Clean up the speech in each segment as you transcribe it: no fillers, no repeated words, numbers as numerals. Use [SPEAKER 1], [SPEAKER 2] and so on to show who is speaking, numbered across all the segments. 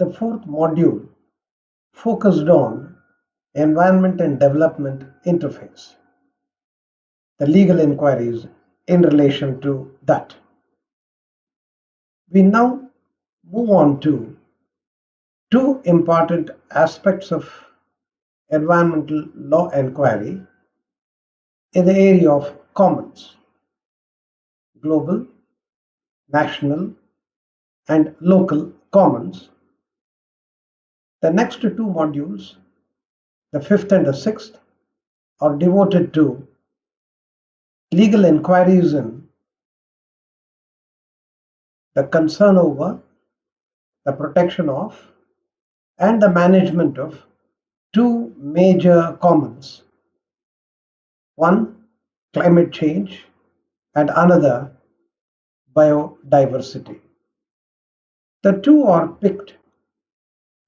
[SPEAKER 1] The fourth module focused on environment and development interface, the legal inquiries in relation to that. We now move on to two important aspects of environmental law inquiry in the area of commons: global, national, and local commons. The next two modules, the fifth and the sixth, are devoted to legal inquiries in the concern over, the protection of, and the management of two major commons: one, climate change, and another, biodiversity. The two are picked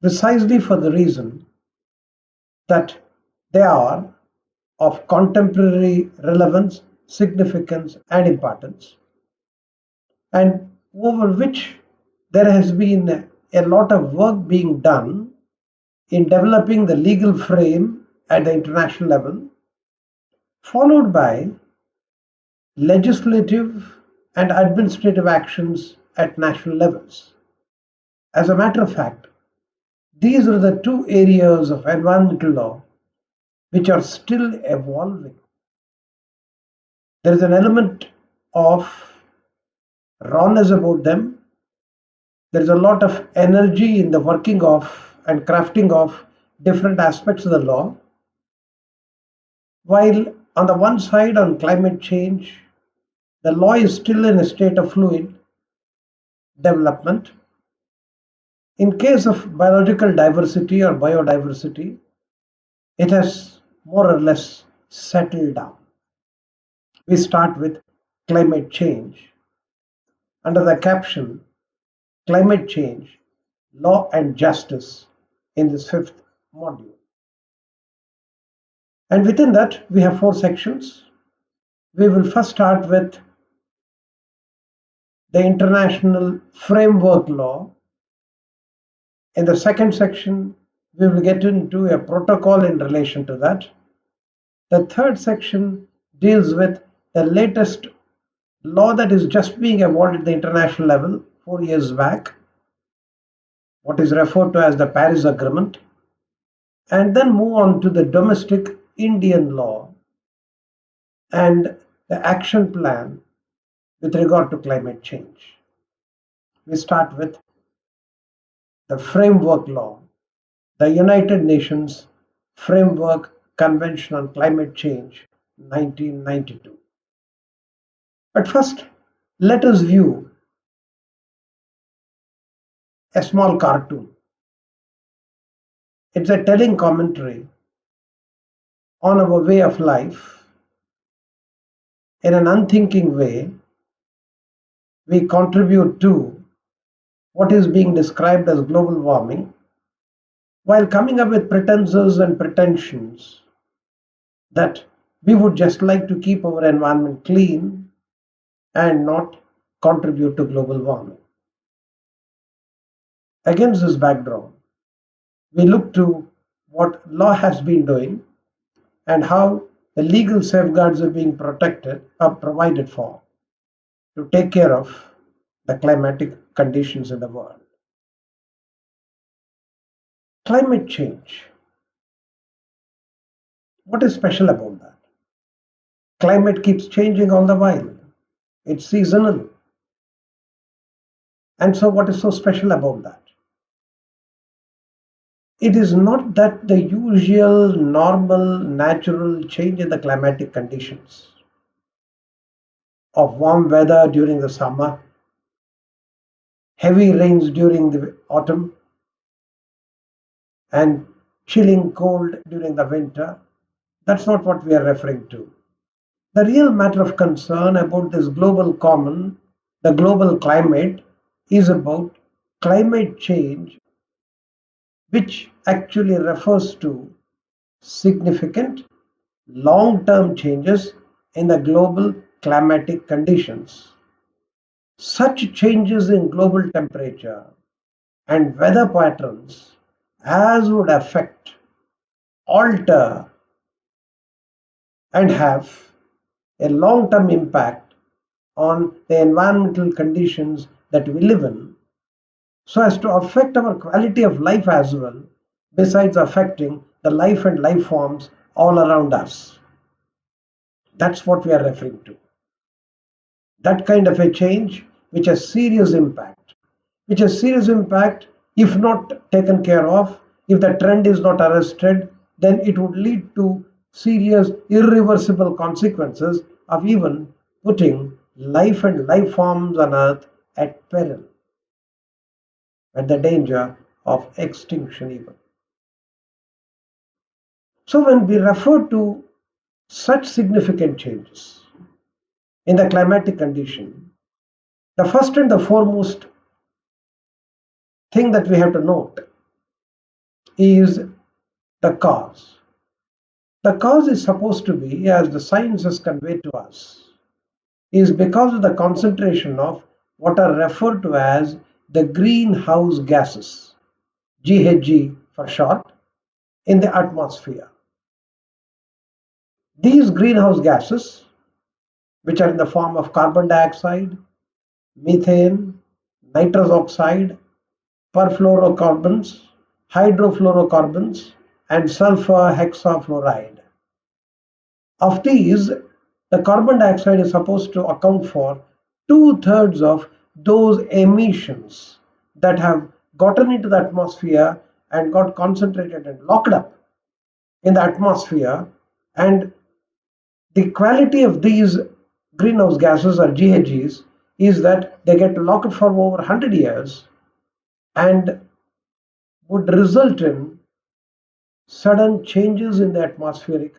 [SPEAKER 1] precisely for the reason that they are of contemporary relevance, significance, and importance, and over which there has been a lot of work being done in developing the legal frame at the international level, followed by legislative and administrative actions at national levels. As a matter of fact, these are the two areas of environmental law which are still evolving. There is an element of rawness about them. There is a lot of energy in the working of and crafting of different aspects of the law. While on the one side, on climate change, the law is still in a state of fluid development. In case of biological diversity or biodiversity, it has more or less settled down. We start with climate change under the caption Climate Change, Law and Justice in this fifth module. And within that, we have four sections. We will first start with the international framework law. In the second section, we will get into a protocol in relation to that. The third section deals with the latest law that is just being evolved at the international level 4 years back, what is referred to as the Paris Agreement, and then move on to the domestic Indian law and the action plan with regard to climate change. We start with the framework law, the United Nations Framework Convention on Climate Change, 1992. But first, let us view a small cartoon. It's a telling commentary on our way of life. In an unthinking way, we contribute to what is being described as global warming, while coming up with pretenses and pretensions that we would just like to keep our environment clean and not contribute to global warming. Against this backdrop, we look to what law has been doing and how the legal safeguards are being provided for to take care of the climatic conditions in the world. Climate change. What is special about that? Climate keeps changing all the while. It's seasonal. And so what is so special about that? It is not that the usual, normal, natural change in the climatic conditions of warm weather during the summer, heavy rains during the autumn, and chilling cold during the winter. That's not what we are referring to. The real matter of concern about this global common, the global climate, is about climate change, which actually refers to significant long-term changes in the global climatic conditions. Such changes in global temperature and weather patterns as would affect, alter, and have a long-term impact on the environmental conditions that we live in, so as to affect our quality of life as well, besides affecting the life and life forms all around us. That's what we are referring to. That kind of a change which has serious impact, if not taken care of, if the trend is not arrested, then it would lead to serious irreversible consequences of even putting life and life forms on earth at peril, at the danger of extinction even. So when we refer to such significant changes in the climatic condition, the first and the foremost thing that we have to note is the cause. The cause is supposed to be, as the science has conveyed to us, is because of the concentration of what are referred to as the greenhouse gases, GHG for short, in the atmosphere. These greenhouse gases, which are in the form of carbon dioxide, methane, nitrous oxide, perfluorocarbons, hydrofluorocarbons, and sulfur hexafluoride. Of these, the carbon dioxide is supposed to account for 2/3 of those emissions that have gotten into the atmosphere and got concentrated and locked up in the atmosphere. And the quality of these greenhouse gases or GHGs is that they get locked for over 100 years and would result in sudden changes in the atmospheric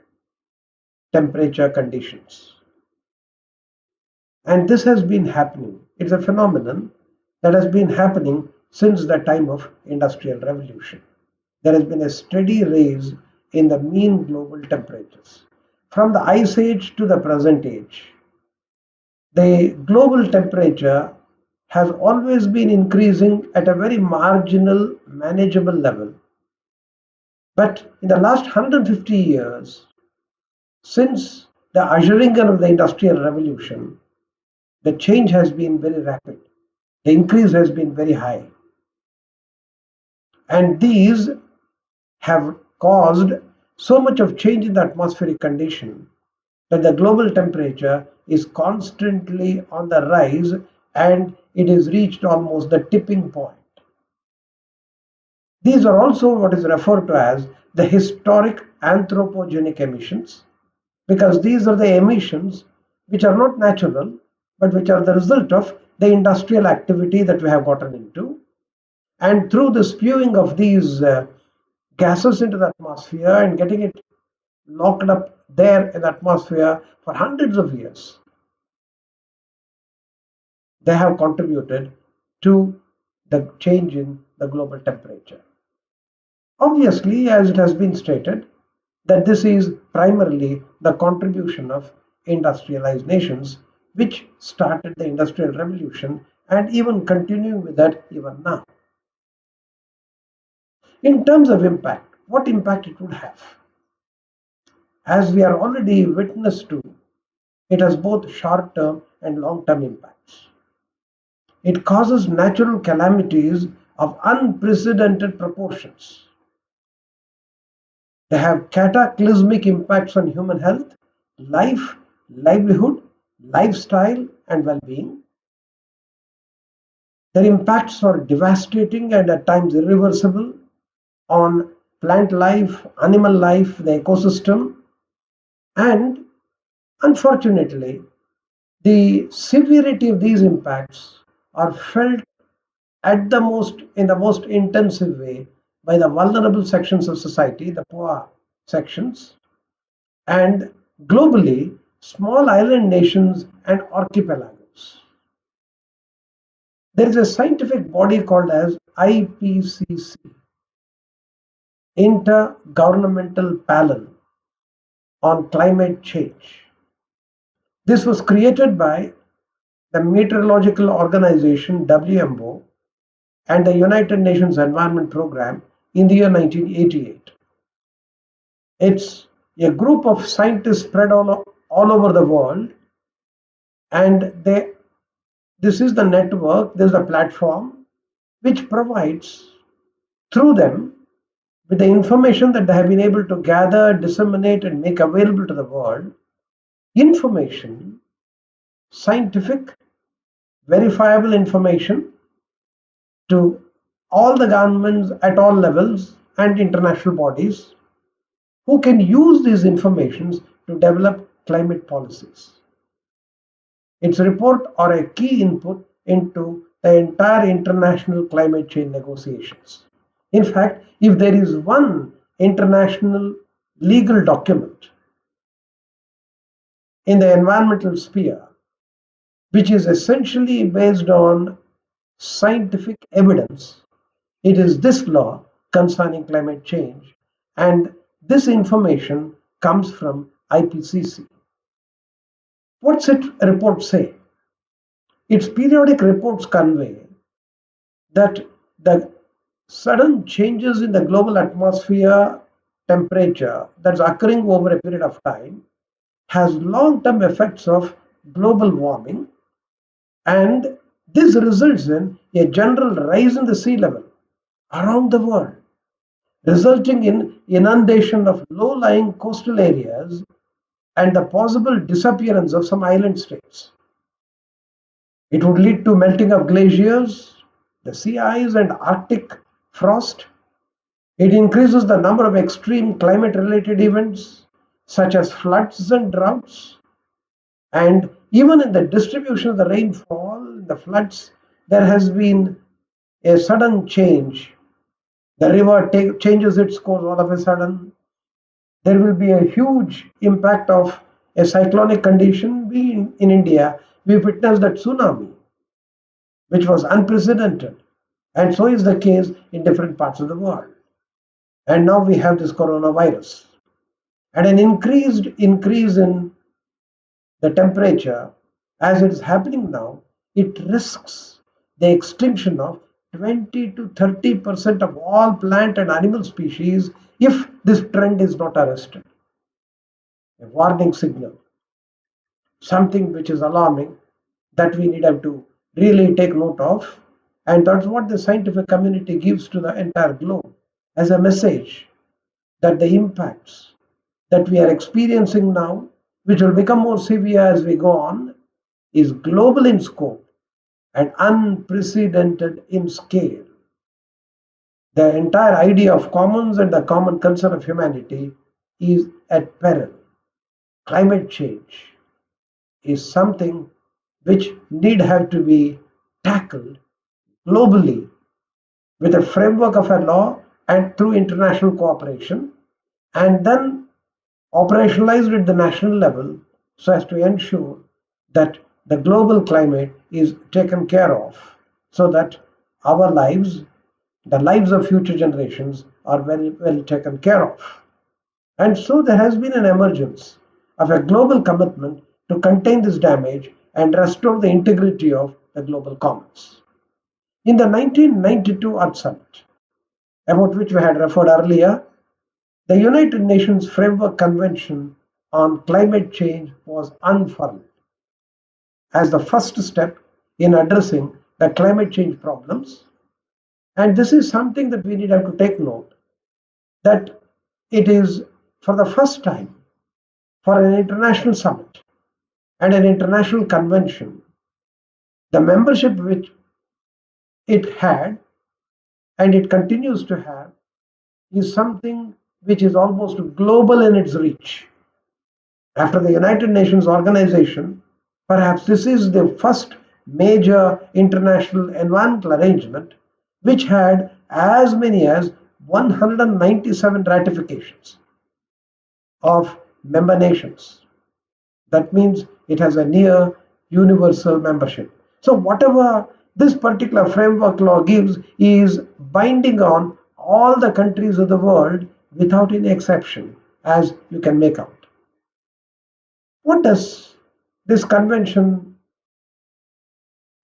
[SPEAKER 1] temperature conditions. And this has been happening. It's a phenomenon that has been happening since the time of Industrial Revolution. There has been a steady rise in the mean global temperatures. From the Ice Age to the present age, the global temperature has always been increasing at a very marginal, manageable level. But in the last 150 years, since the ushering in of the Industrial Revolution, the change has been very rapid. The increase has been very high. And these have caused so much of change in the atmospheric condition that the global temperature is constantly on the rise and it has reached almost the tipping point. These are also what is referred to as the historic anthropogenic emissions, because these are the emissions which are not natural but which are the result of the industrial activity that we have gotten into. And through the spewing of these gases into the atmosphere and getting it locked up there in the atmosphere for hundreds of years, they have contributed to the change in the global temperature. Obviously, as it has been stated, that this is primarily the contribution of industrialized nations which started the Industrial Revolution and even continuing with that even now. In terms of impact, what impact it would have? As we are already witness to, it has both short-term and long-term impacts. It causes natural calamities of unprecedented proportions. They have cataclysmic impacts on human health, life, livelihood, lifestyle, and well-being. Their impacts are devastating and at times irreversible on plant life, animal life, the ecosystem, and unfortunately, the severity of these impacts are felt in the most intensive way by the vulnerable sections of society, the poor sections, and globally, small island nations and archipelagos. There is a scientific body called as IPCC, Intergovernmental Panel on Climate Change. This was created by the Meteorological Organization WMO and the United Nations Environment Program in the year 1988. It's a group of scientists spread all over the world, and this is the network, this is the platform which provides through them with the information that they have been able to gather, disseminate, and make available to the world, information, scientific, verifiable information to all the governments at all levels and international bodies who can use these informations to develop climate policies. Its report are a key input into the entire international climate change negotiations. In fact, if there is one international legal document in the environmental sphere which is essentially based on scientific evidence, it is this law concerning climate change, and this information comes from IPCC. What's its report say? Its periodic reports convey that the sudden changes in the global atmosphere temperature that's occurring over a period of time has long-term effects of global warming, and this results in a general rise in the sea level around the world, resulting in inundation of low-lying coastal areas and the possible disappearance of some island states. It would lead to melting of glaciers, the sea ice, and Arctic frost. It increases the number of extreme climate-related events such as floods and droughts. And even in the distribution of the rainfall, the floods, there has been a sudden change. The river changes its course all of a sudden. There will be a huge impact of a cyclonic condition. We in India, we witnessed that tsunami, which was unprecedented. And so is the case in different parts of the world. And now we have this coronavirus. And an increase in the temperature, as it is happening now, it risks the extinction of 20 to 30% of all plant and animal species if this trend is not arrested. A warning signal, something which is alarming, that we need to really take note of. And that's what the scientific community gives to the entire globe as a message, that the impacts that we are experiencing now, which will become more severe as we go on, is global in scope and unprecedented in scale. The entire idea of commons and the common concern of humanity is at peril. Climate change is something which need have to be tackled globally with a framework of a law and through international cooperation, and then operationalized at the national level so as to ensure that the global climate is taken care of, so that our lives, the lives of future generations, are very well taken care of. And so there has been an emergence of a global commitment to contain this damage and restore the integrity of the global commons. In the 1992 Earth Summit, about which we had referred earlier, the United Nations Framework Convention on Climate Change was unfurled as the first step in addressing the climate change problems. And this is something that we need to take note, that it is for the first time for an international summit and an international convention, the membership which it had and it continues to have is something which is almost global in its reach. After the United Nations organization, perhaps this is the first major international environmental arrangement which had as many as 197 ratifications of member nations. That means it has a near universal membership. So whatever this particular framework law gives is binding on all the countries of the world without any exception, as you can make out. What does this convention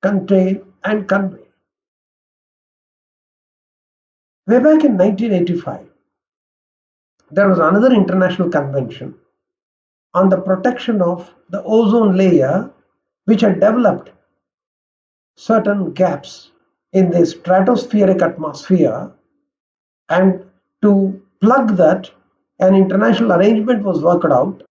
[SPEAKER 1] contain and convey? Way back in 1985, there was another international convention on the protection of the ozone layer, which had developed certain gaps in the stratospheric atmosphere, and to plug that, an international arrangement was worked out,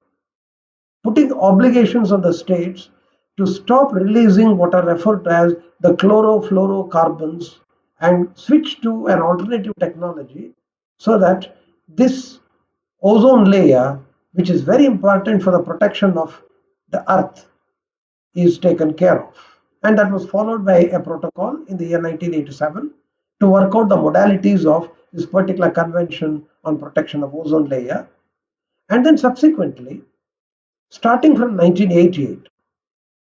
[SPEAKER 1] putting obligations on the states to stop releasing what are referred to as the chlorofluorocarbons and switch to an alternative technology, so that this ozone layer, which is very important for the protection of the earth, is taken care of. And that was followed by a protocol in the year 1987 to work out the modalities of this particular convention on protection of ozone layer. And then subsequently, starting from 1988,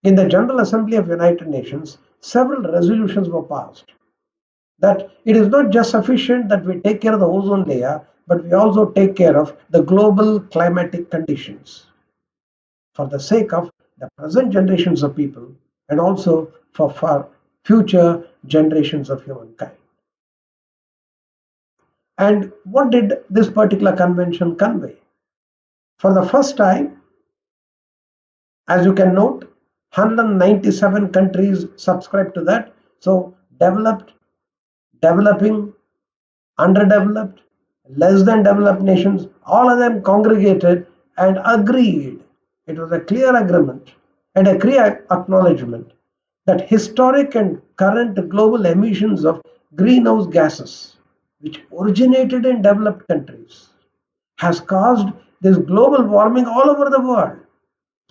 [SPEAKER 1] in the General Assembly of United Nations, several resolutions were passed that it is not just sufficient that we take care of the ozone layer, but we also take care of the global climatic conditions for the sake of the present generations of people and also for future generations of humankind. And what did this particular convention convey? For the first time, as you can note, 197 countries subscribed to that. So developed, developing, underdeveloped, less than developed nations, all of them congregated and agreed. It was a clear agreement and a clear acknowledgement that historic and current global emissions of greenhouse gases, which originated in developed countries, has caused this global warming all over the world.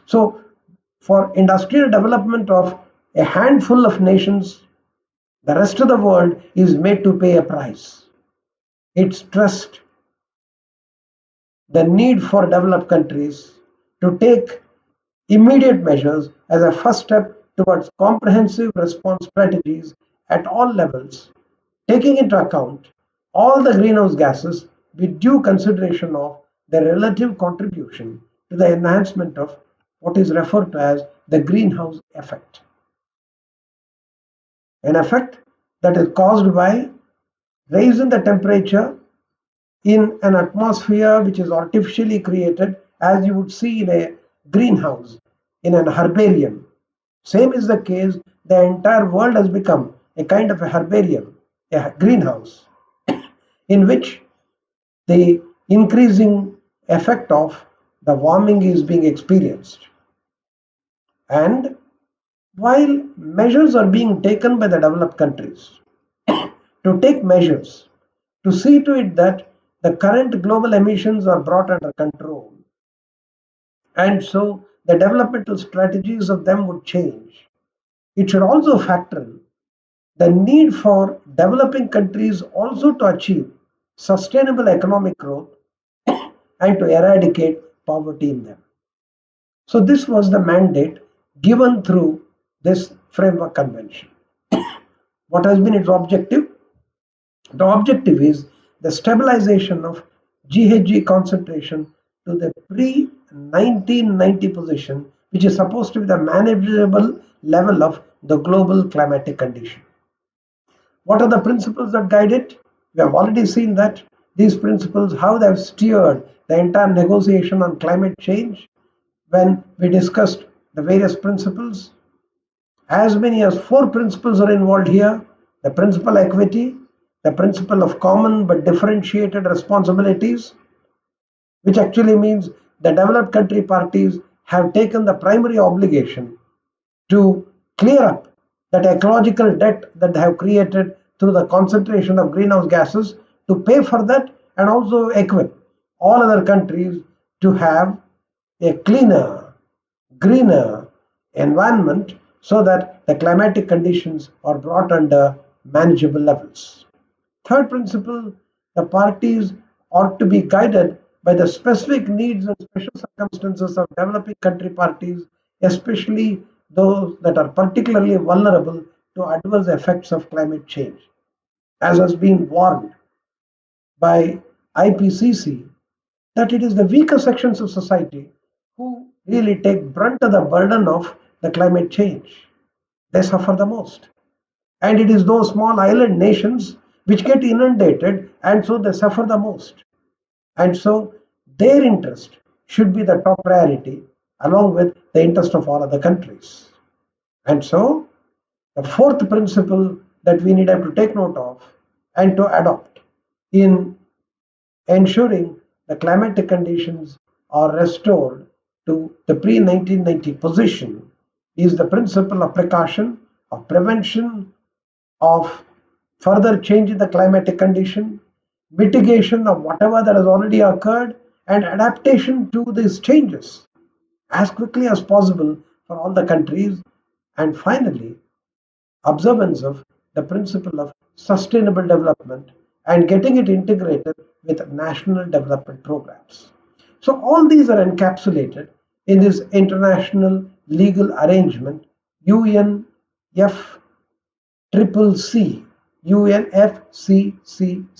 [SPEAKER 1] So, for industrial development of a handful of nations, the rest of the world is made to pay a price. It stressed the need for developed countries to take immediate measures as a first step towards comprehensive response strategies at all levels, taking into account all the greenhouse gases with due consideration of their relative contribution to the enhancement of what is referred to as the greenhouse effect. An effect that is caused by raising the temperature in an atmosphere which is artificially created, as you would see in a greenhouse, in an herbarium. Same is the case, the entire world has become a kind of a herbarium, a greenhouse, in which the increasing effect of the warming is being experienced. And while measures are being taken by the developed countries to take measures to see to it that the current global emissions are brought under control, and so the developmental strategies of them would change, it should also factor in the need for developing countries also to achieve sustainable economic growth and to eradicate poverty in them. So this was the mandate given through this framework convention. What has been its objective? The objective is the stabilization of GHG concentration to the pre-1990 position, which is supposed to be the manageable level of the global climatic condition. What are the principles that guide it? We have already seen that these principles, how they have steered the entire negotiation on climate change when we discussed the various principles. As many as 4 principles are involved here: the principle equity, the principle of common but differentiated responsibilities, which actually means the developed country parties have taken the primary obligation to clear up that ecological debt that they have created through the concentration of greenhouse gases, to pay for that and also equip all other countries to have a cleaner, greener environment so that the climatic conditions are brought under manageable levels. Third principle, the parties ought to be guided by the specific needs and special circumstances of developing country parties, especially those that are particularly vulnerable to adverse effects of climate change. As has been warned by IPCC, that it is the weaker sections of society who really take brunt of the burden of the climate change. They suffer the most. And it is those small island nations which get inundated, and so they suffer the most. And so their interest should be the top priority along with the interest of all other countries. And so the fourth principle that we need to take note of and to adopt in ensuring the climatic conditions are restored to the pre-1990 position is the principle of precaution, of prevention, of further change in the climatic condition, mitigation of whatever that has already occurred, and adaptation to these changes as quickly as possible for all the countries, and finally, observance of the principle of sustainable development and getting it integrated with national development programs. So all these are encapsulated in this international legal arrangement UNFCCC, UNFCCC,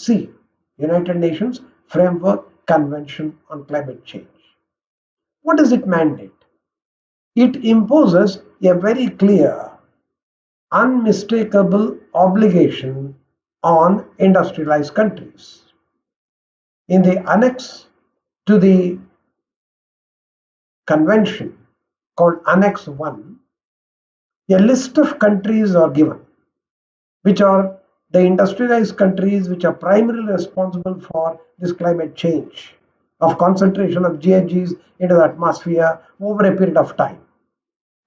[SPEAKER 1] United Nations Framework Convention on Climate Change. What does it mandate? It imposes a very clear, unmistakable obligation on industrialized countries. In the annex to the convention called Annex 1, a list of countries are given, which are the industrialized countries which are primarily responsible for this climate change of concentration of GHGs into the atmosphere over a period of time.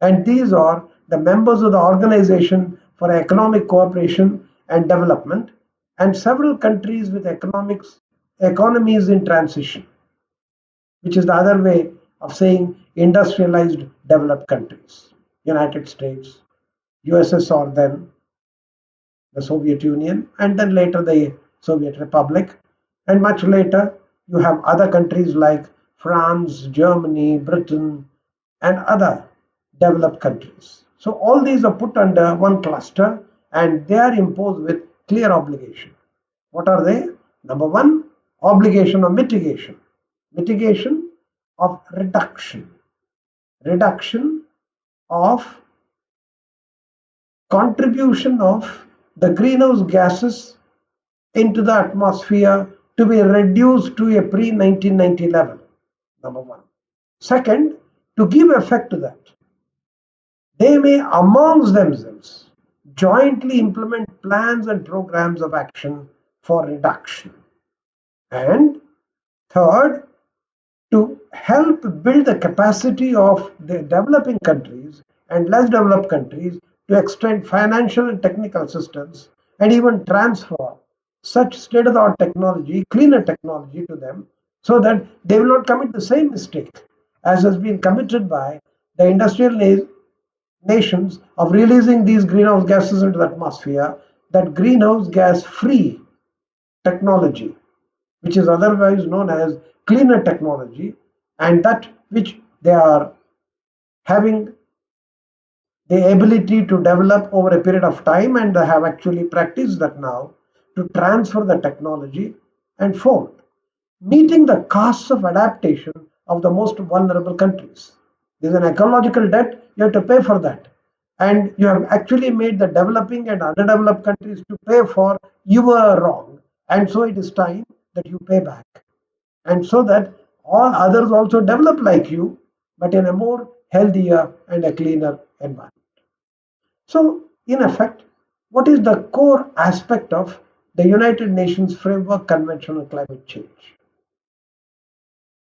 [SPEAKER 1] And these are the members of the Organization for Economic Cooperation and Development and several countries with economies in transition, which is the other way of saying industrialized developed countries. United States, USSR, then the Soviet Union, and then later the Soviet Republic, and much later you have other countries like France, Germany, Britain, and other developed countries. So all these are put under one cluster and they are imposed with clear obligation. What are they? Number one, obligation of mitigation. Mitigation of reduction. Reduction of contribution of the greenhouse gases into the atmosphere to be reduced to a pre-1990 level. Number one. Second, to give effect to that, they may amongst themselves jointly implement plans and programs of action for reduction. And third, to help build the capacity of the developing countries and less developed countries to extend financial and technical assistance and even transfer such state-of-the-art technology, cleaner technology to them so that they will not commit the same mistake as has been committed by the industrial nations of releasing these greenhouse gases into the atmosphere, that greenhouse gas free technology, which is otherwise known as cleaner technology, and that which they are having the ability to develop over a period of time, and they have actually practiced that now to transfer the technology. And fourth, meeting the costs of adaptation of the most vulnerable countries. There's an ecological debt, you have to pay for that. And you have actually made the developing and underdeveloped countries to pay for your wrong. And so it is time that you pay back. And so that all others also develop like you, but in a more healthier and a cleaner environment. So, in effect, what is the core aspect of the United Nations Framework Convention on Climate Change?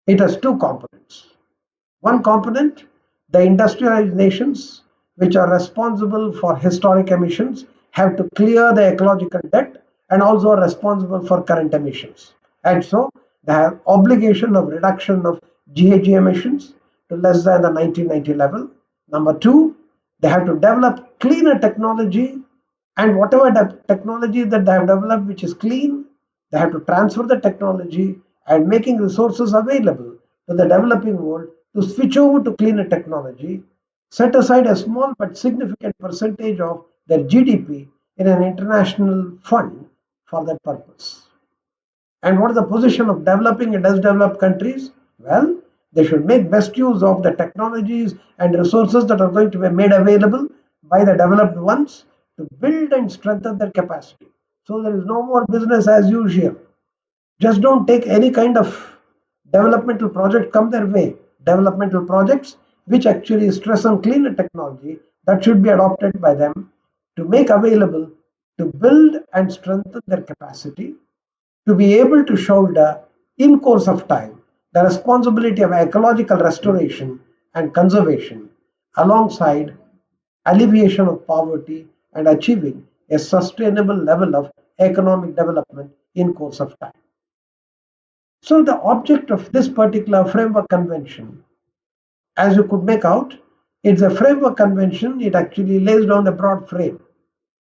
[SPEAKER 1] It has two components. One component, the industrialized nations, which are responsible for historic emissions, have to clear the ecological debt and also are responsible for current emissions. And so they have obligation of reduction of GHG emissions to less than the 1990 level. Number two, they have to develop cleaner technology, and whatever technology that they have developed which is clean, they have to transfer the technology and making resources available to the developing world to switch over to cleaner technology, set aside a small but significant percentage of their GDP in an international fund for that purpose. And what is the position of developing and less developed countries? Well, they should make best use of the technologies and resources that are going to be made available by the developed ones to build and strengthen their capacity. So there is no more business as usual. Just don't take any kind of developmental project come their way. Developmental projects which actually stress on cleaner technology that should be adopted by them to make available to build and strengthen their capacity to be able to shoulder in course of time the responsibility of ecological restoration and conservation alongside alleviation of poverty and achieving a sustainable level of economic development in course of time. So the object of this particular framework convention, as you could make out, it's a framework convention. It actually lays down a broad frame.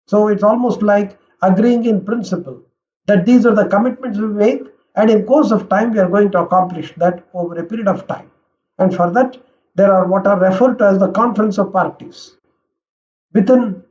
[SPEAKER 1] So it's almost like agreeing in principle that these are the commitments we make, and in course of time we are going to accomplish that over a period of time. And for that, there are what are referred to as the conference of parties. Within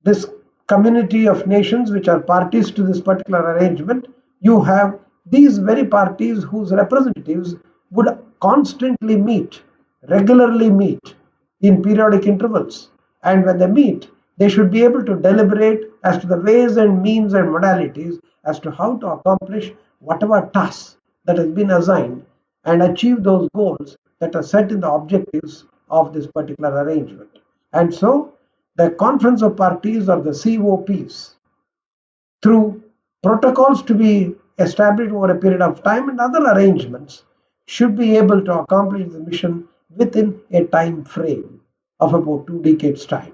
[SPEAKER 1] this community of nations which are parties to this particular arrangement, you have these very parties whose representatives would constantly meet, regularly meet in periodic intervals. And when they meet, they should be able to deliberate as to the ways and means and modalities as to how to accomplish whatever task that has been assigned and achieve those goals that are set in the objectives of this particular arrangement. And so the Conference of Parties or the COPs, through protocols to be established over a period of time and other arrangements, should be able to accomplish the mission within a time frame of about 2 decades' time.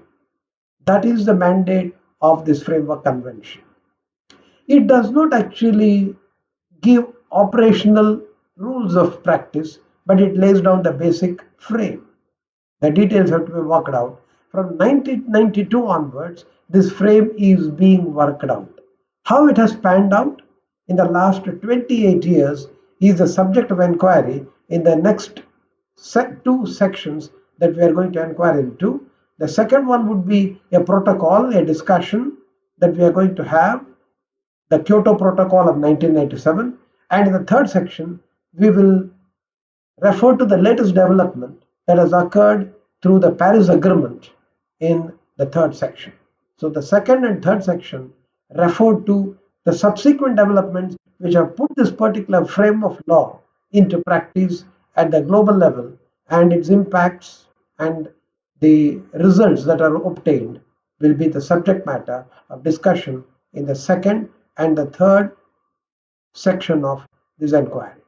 [SPEAKER 1] That is the mandate of this framework convention. It does not actually give operational rules of practice, but it lays down the basic frame. The details have to be worked out. From 1992 onwards, this frame is being worked out. How it has panned out in the last 28 years is the subject of inquiry in the next two sections that we are going to inquire into. The second one would be a protocol, a discussion that we are going to have, the Kyoto Protocol of 1997. And in the third section, we will refer to the latest development that has occurred through the Paris Agreement in the third section. So the second and third section refer to the subsequent developments which have put this particular frame of law into practice at the global level, and its impacts and the results that are obtained will be the subject matter of discussion in the second and the third section of this inquiry.